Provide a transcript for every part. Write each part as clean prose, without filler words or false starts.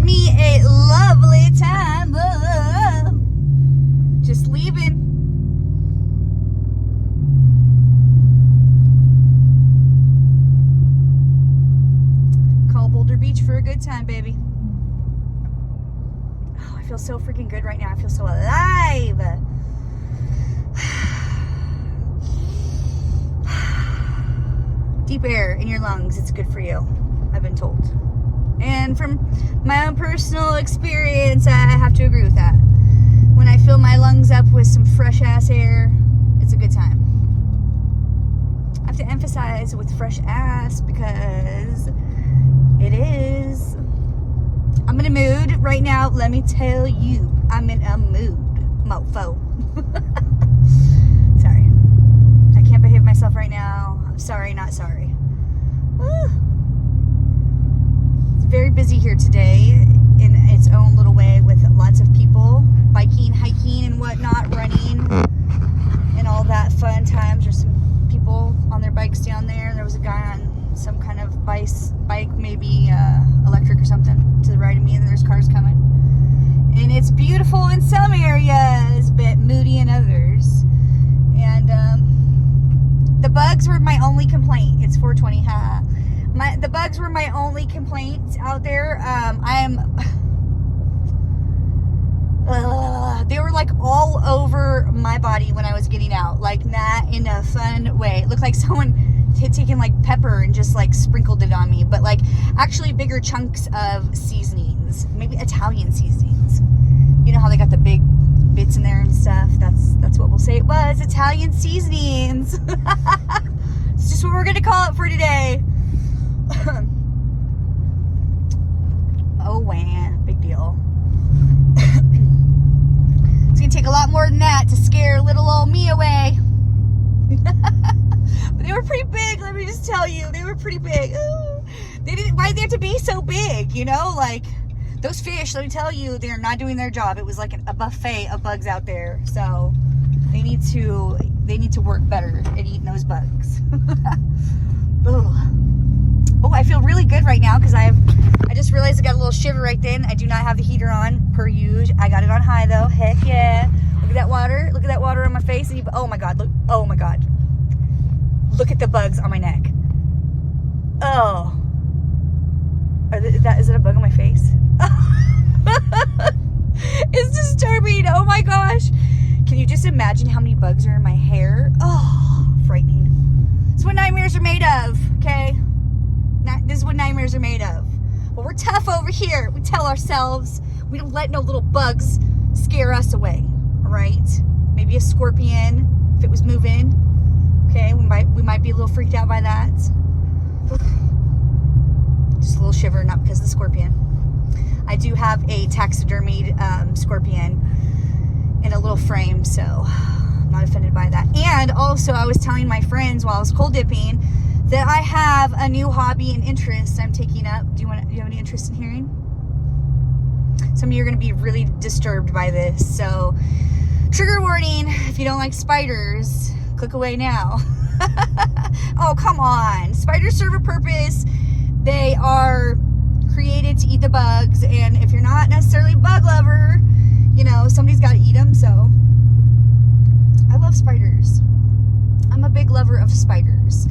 me a lovely time. Just leaving. Call Boulder Beach for a good time, baby. Oh, I feel so freaking good right now. I feel so alive. Deep air in your lungs, it's good for you, I've been told. And from my own personal experience, I have to agree with that. When I fill my lungs up with some fresh ass air, it's a good time. I have to emphasize with fresh ass because it is. I'm in a mood right now, let me tell you. I'm in a mood, mofo. Sorry. I can't behave myself right now. I'm sorry, not sorry. It's very busy here today in its own little way with lots of people biking, hiking, and whatnot, running, and all that fun times. There's some people on their bikes down there. There was a guy on some kind of bike, maybe electric or something, to the right of me, and there's cars coming. And it's beautiful in some areas, but moody in others. And the bugs were my only complaint. It's 420, ha. The bugs were my only complaint out there. They were like all over my body when I was getting out, like not in a fun way. It looked like someone had taken like pepper and just like sprinkled it on me, but like actually bigger chunks of seasonings, maybe Italian seasonings. You know how they got the big bits in there and stuff? That's what we'll say it was, Italian seasonings. It's just what we're gonna call it for today. Oh man, big deal. It's gonna take a lot more than that to scare little old me away. But they were pretty big, let me just tell you. They were pretty big. Ooh. Why'd they have to be so big, you know? Like, those fish, let me tell you, they're not doing their job. It was like a buffet of bugs out there. So they need to work better at eating those bugs. Oh, I feel really good right now because I just realized I got a little shiver right then. I do not have the heater on per usual. I got it on high though. Heck yeah. Look at that water. Look at that water on my face. And oh my God, look. Oh my God. Look at the bugs on my neck. Oh. Is it a bug on my face? It's disturbing. Oh my gosh. Can you just imagine how many bugs are in my hair? Oh, frightening. It's what nightmares are made of, okay? This is what nightmares are made of. Well, we're tough over here. We tell ourselves we don't let no little bugs scare us away, all right? Maybe a scorpion if it was moving. Okay, we might be a little freaked out by that. Just a little shiver, not because of the scorpion. I do have a taxidermied scorpion in a little frame, so I'm not offended by that. And also, I was telling my friends while I was cold dipping that I have a new hobby and interest I'm taking up. Do you have any interest in hearing? Some of you are going to be really disturbed by this, so trigger warning: if you don't like spiders, click away now. Oh, come on. Spiders serve a purpose. They are created to eat the bugs, and if you're not necessarily a bug lover, you know, somebody's got to eat them, so I love spiders. I'm a big lover of spiders,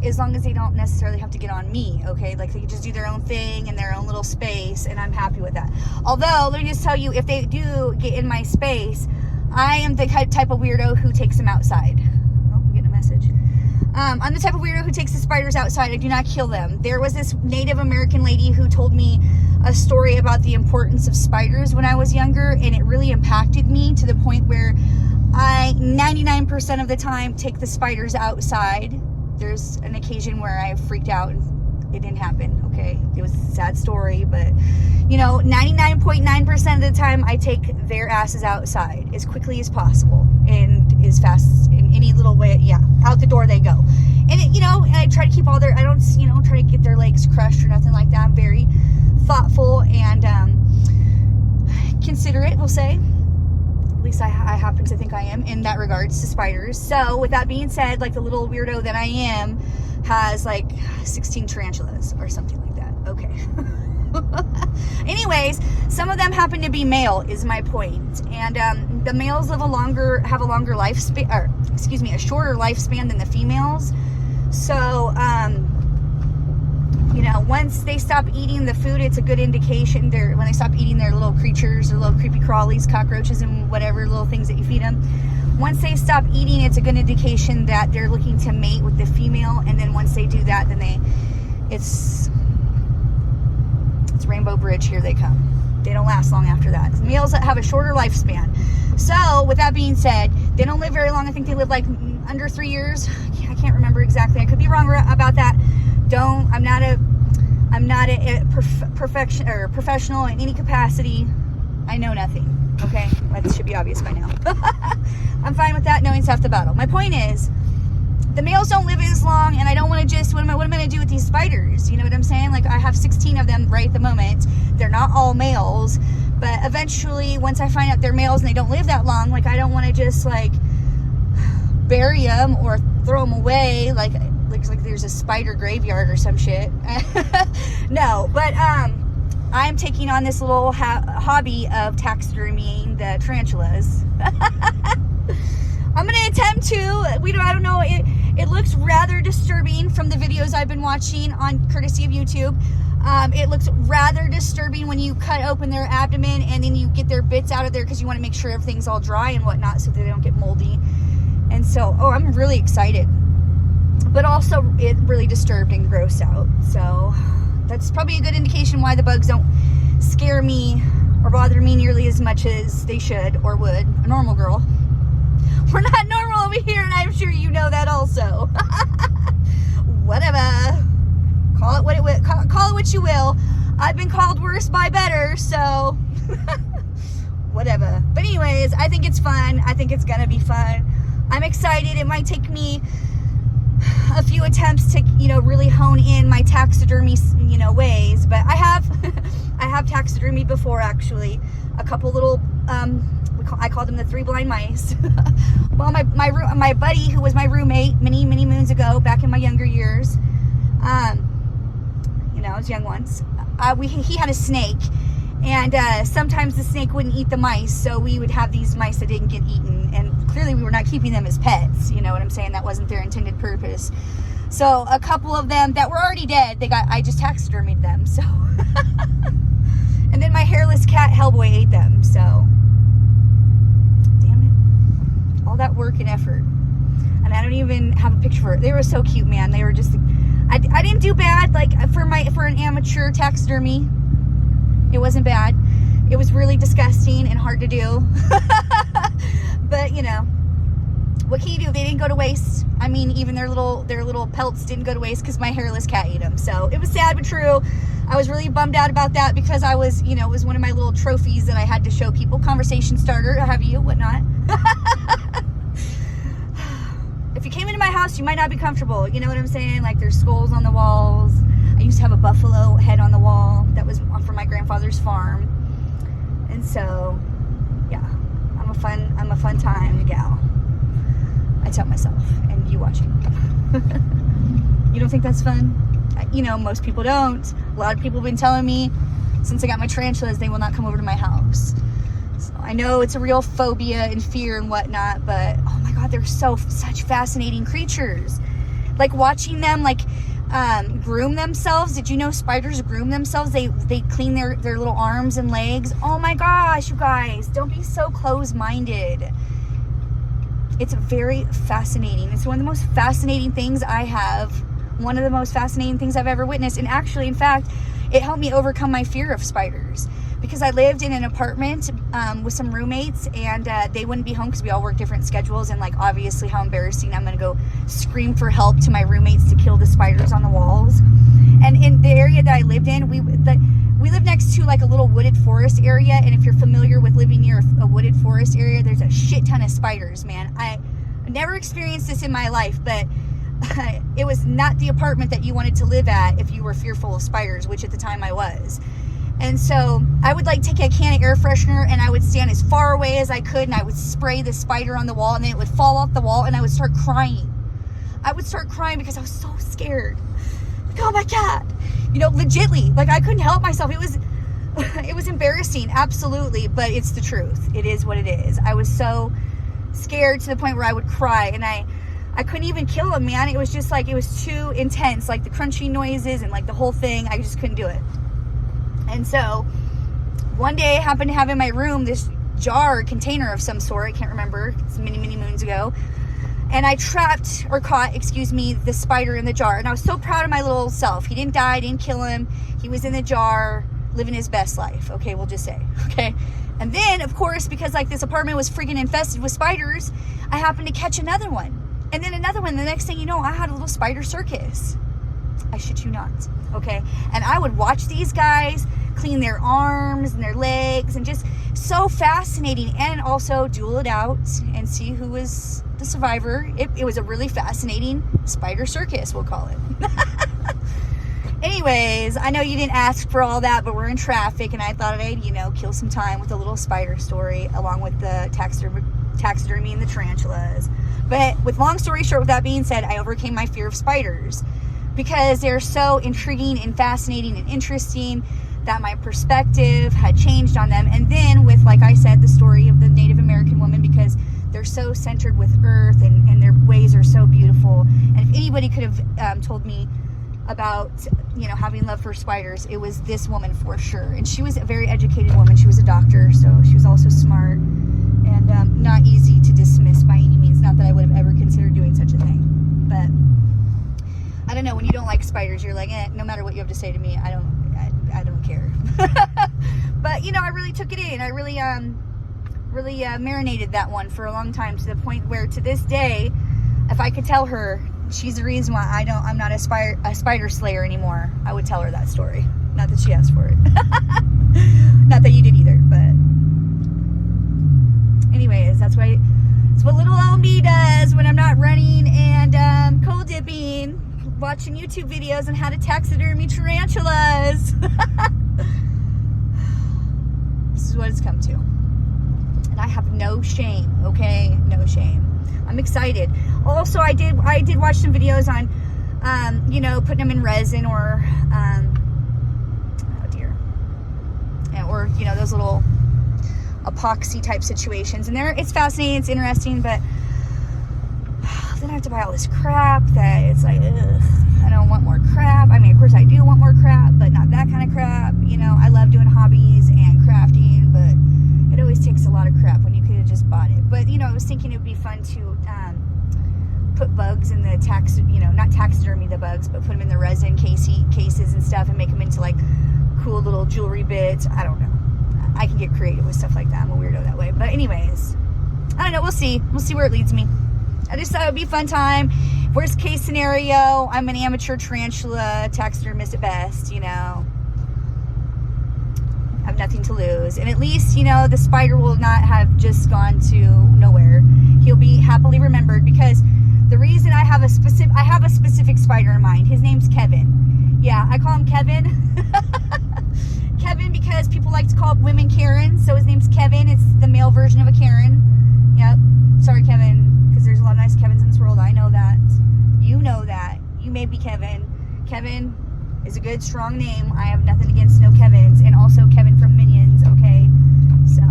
as long as they don't necessarily have to get on me, okay? Like, they can just do their own thing in their own little space, and I'm happy with that. Although, let me just tell you, if they do get in my space, I am the type of weirdo who takes them outside. Oh, I'm getting a message. I'm the type of weirdo who takes the spiders outside. I do not kill them. There was this Native American lady who told me a story about the importance of spiders when I was younger, and it really impacted me to the point where I 99% of the time take the spiders outside. There's an occasion where I freaked out and it didn't happen, okay? It was a sad story, but, you know, 99.9% of the time I take their asses outside as quickly as possible and as fast in any little way. Yeah, out the door they go. And, you know, and I try to keep all their, I don't, you know, try to get their legs crushed or nothing like that. I'm very thoughtful and considerate, we'll say. At least I happen to think I am in that regards to spiders. So with that being said, like the little weirdo that I am has like 16 tarantulas or something like that. Okay. Anyways, some of them happen to be male, is my point. And the males have a shorter lifespan than the females. So, you know, once they stop eating the food, it's a good indication. When they stop eating their little creatures, their little creepy crawlies, cockroaches, and whatever little things that you feed them. Once they stop eating, it's a good indication that they're looking to mate with the female. And then once they do that, then it's Rainbow Bridge, here they come. They don't last long after that. Males that have a shorter lifespan. So with that being said, they don't live very long. I think they live like under 3 years. I can't remember exactly. I could be wrong about that. I'm not a professional in any capacity. I know nothing. Okay, that should be obvious by now. I'm fine with that, knowing's half the battle. My point is, the males don't live as long, and I don't want to just, what am I going to do with these spiders? You know what I'm saying? Like, I have 16 of them right at the moment. They're not all males, but eventually, once I find out they're males and they don't live that long, like, I don't want to just, like, bury them or throw them away, like there's a spider graveyard or some shit. No, but, I'm taking on this little hobby of taxidermying the tarantulas. I'm going to attempt to. I don't know. It looks rather disturbing from the videos I've been watching on courtesy of YouTube. It looks rather disturbing when you cut open their abdomen and then you get their bits out of there because you want to make sure everything's all dry and whatnot so that they don't get moldy. And so, I'm really excited. But also, it really disturbed and grossed out. So, that's probably a good indication why the bugs don't scare me or bother me nearly as much as they should or would a normal girl. We're not normal over here, and I'm sure you know that also. Whatever. Call it what you will. I've been called worse by better, so whatever. But anyways, I think it's fun. I think it's gonna be fun. I'm excited. It might take me a few attempts to, really hone in my taxidermy, ways, but I have taxidermy before, actually. A couple little, I called them the 3 blind mice. Well, my buddy, who was my roommate many moons ago, back in my younger years, as young ones, he had a snake, and sometimes the snake wouldn't eat the mice, so we would have these mice that didn't get eaten, and clearly we were not keeping them as pets. You know what I'm saying? That wasn't their intended purpose. So a couple of them that were already dead, I just taxidermied them. So, and then my hairless cat Hellboy ate them. So, damn it, all that work and effort, and I don't even have a picture for it. They were so cute, man. They were just, I didn't do bad. Like for an amateur taxidermy, it wasn't bad. It was really disgusting and hard to do. But what can you do? They didn't go to waste. I mean, even their little pelts didn't go to waste because my hairless cat ate them. So it was sad but true. I was really bummed out about that because I was, it was one of my little trophies that I had to show people. Conversation starter, have you, whatnot. If you came into my house, you might not be comfortable. You know what I'm saying? Like, there's skulls on the walls. I used to have a buffalo head on the wall that was from my grandfather's farm. And so, yeah, I'm a fun time gal. I tell myself, and you watching. You don't think that's fun? Most people don't. A lot of people have been telling me since I got my tarantulas, they will not come over to my house. So I know it's a real phobia and fear and whatnot, but oh my God, they're such fascinating creatures. Like watching them, groom themselves. Did you know spiders groom themselves? They clean their little arms and legs. Oh my gosh, you guys, don't be so close-minded. It's very fascinating. It's one of the most fascinating things one of the most fascinating things I've ever witnessed. And actually, in fact, it helped me overcome my fear of spiders because I lived in an apartment with some roommates, and they wouldn't be home because we all work different schedules, and obviously how embarrassing. I'm gonna go scream for help to my roommates to kill the spiders on the walls. And in the area that I lived in, we live next to a little wooded forest area, and if you're familiar with living near a wooded forest area, there's a shit ton of spiders, man. I never experienced this in my life, but it was not the apartment that you wanted to live at if you were fearful of spiders, which at the time I was. And so I would take a can of air freshener, and I would stand as far away as I could, and I would spray the spider on the wall, and then it would fall off the wall, and I would start crying. I would start crying because I was so scared. oh my God. You know, legitly, like I couldn't help myself. It was embarrassing, absolutely, but it's the truth. It is what it is. I was so scared to the point where I would cry, and I couldn't even kill him, man. It was just like, it was too intense, like the crunchy noises and like the whole thing. I just couldn't do it. And so one day I happened to have in my room this jar, container of some sort. I can't remember. It's many, many moons ago. And I caught the spider in the jar. And I was so proud of my little self. He didn't die, I didn't kill him. He was in the jar, living his best life. Okay, we'll just say. Okay. And then, of course, because like this apartment was freaking infested with spiders, I happened to catch another one. And then another one. The next thing you know, I had a little spider circus. I shit you not. Okay. And I would watch these guys clean their arms and their legs, and just so fascinating, and also duel it out and see who was the survivor. It was a really fascinating spider circus, we'll call it. Anyways, I know you didn't ask for all that, but we're in traffic, and I thought I'd, kill some time with a little spider story along with the taxidermy and the tarantulas. But with long story short, with that being said, I overcame my fear of spiders because they're so intriguing and fascinating and interesting that my perspective had changed on them. And then with, like I said, the story of the Native American woman, because they're so centered with earth, and their ways are so beautiful. And if anybody could have told me about, having love for spiders, it was this woman for sure. And she was a very educated woman. She was a doctor, so she was also smart, and not easy to dismiss by any means. Not that I would have ever considered doing such a thing, but I don't know, when you don't like spiders, you're like, no matter what you have to say to me, I don't care. But I really took it in. I really marinated that one for a long time, to the point where to this day, if I could tell her she's the reason why I'm not a spider slayer anymore, I would tell her that story. Not that she asked for it. Not that you did either, but anyways, that's what little old me does when I'm not running and cold dipping, watching YouTube videos on how to taxidermy tarantulas. This is what it's come to. And I have no shame, okay? No shame. I'm excited. Also, I did watch some videos on, putting them in resin or, or, those little epoxy type situations. And it's fascinating, it's interesting, but then I have to buy all this crap that it's like, ugh, I don't want more crap. I mean, of course I do want more crap, but not that kind of crap. I love doing hobbies and crafting, but it always takes a lot of crap when you could have just bought it. But, I was thinking it would be fun to put bugs in the not taxidermy the bugs, but put them in the resin cases and stuff, and make them into like cool little jewelry bits. I don't know. I can get creative with stuff like that. I'm a weirdo that way. But anyways, I don't know. We'll see. We'll see where it leads me. I just thought it would be a fun time. Worst case scenario, I'm an amateur tarantula taxidermist at best, I have nothing to lose. And at least, the spider will not have just gone to nowhere. He'll be happily remembered, because the reason I have a specific spider in mind. His name's Kevin. Yeah, I call him Kevin. Kevin, because people like to call women Karens, so his name's Kevin. It's the male version of a Karen. Yep. Sorry, Kevin, because there's a lot of nice Kevins in this world. I know that. You know that. You may be Kevin. Kevin is a good, strong name. I have nothing against no Kevins. And also Kevin from Minions, okay? So,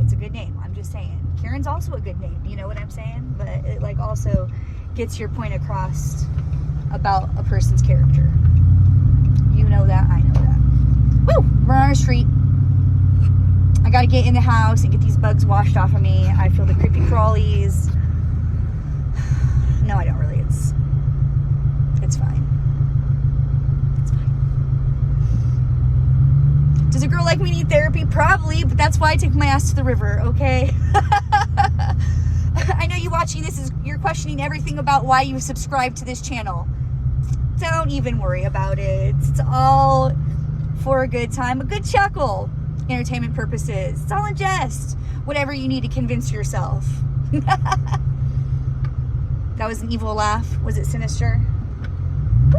it's a good name. I'm just saying. Karen's also a good name. You know what I'm saying? But it, also gets your point across about a person's character. You know that. I know that. Woo! We're on our street. I gotta get in the house and get these bugs washed off of me. I feel the creepy crawlies. No, I don't really. It's fine. It's fine. Does a girl like me need therapy? Probably, but that's why I take my ass to the river, okay? I know you watching this, you're questioning everything about why you subscribe to this channel. Don't even worry about it. It's all for a good time, a good chuckle. Entertainment purposes. It's all in jest. Whatever you need to convince yourself. That was an evil laugh. Was it sinister?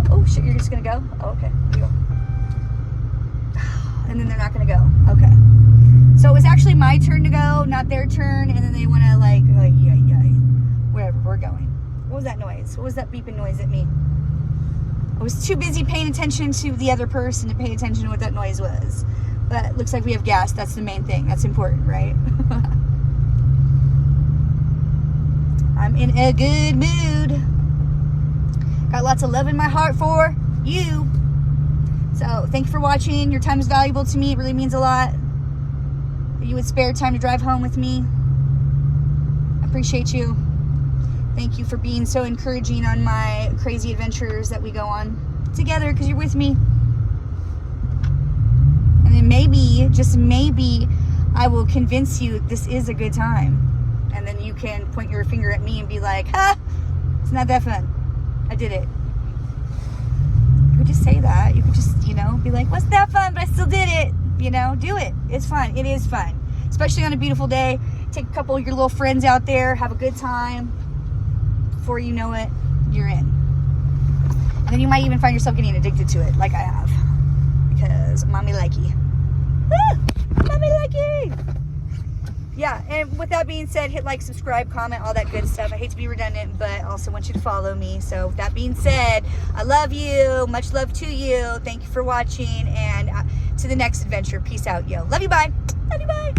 Oh shit, you're just gonna go? Oh, okay. Here you go. And then they're not gonna go. Okay. So it was actually my turn to go, not their turn, and then they wanna wherever we're going. What was that noise? What was that beeping noise at me? I was too busy paying attention to the other person to pay attention to what that noise was. But it looks like we have gas. That's the main thing. That's important, right? I'm in a good mood. Got lots of love in my heart for you. So thank you for watching. Your time is valuable to me. It really means a lot that you would spare time to drive home with me. I appreciate you. Thank you for being so encouraging on my crazy adventures that we go on together, because you're with me. And then maybe, just maybe, I will convince you this is a good time. And then you can point your finger at me and be like, ha, it's not that fun. I did it. You could just say that. You could just, be like, wasn't that fun, but I still did it. Do it. It's fun. It is fun. Especially on a beautiful day. Take a couple of your little friends out there. Have a good time. Before you know it, you're in. And then you might even find yourself getting addicted to it, like I have. Because mommy likey. Mommy likey! Yeah, and with that being said, hit like, subscribe, comment, all that good stuff. I hate to be redundant, but I also want you to follow me. So with that being said, I love you. Much love to you. Thank you for watching. And to the next adventure. Peace out, yo. Love you, bye. Love you, bye.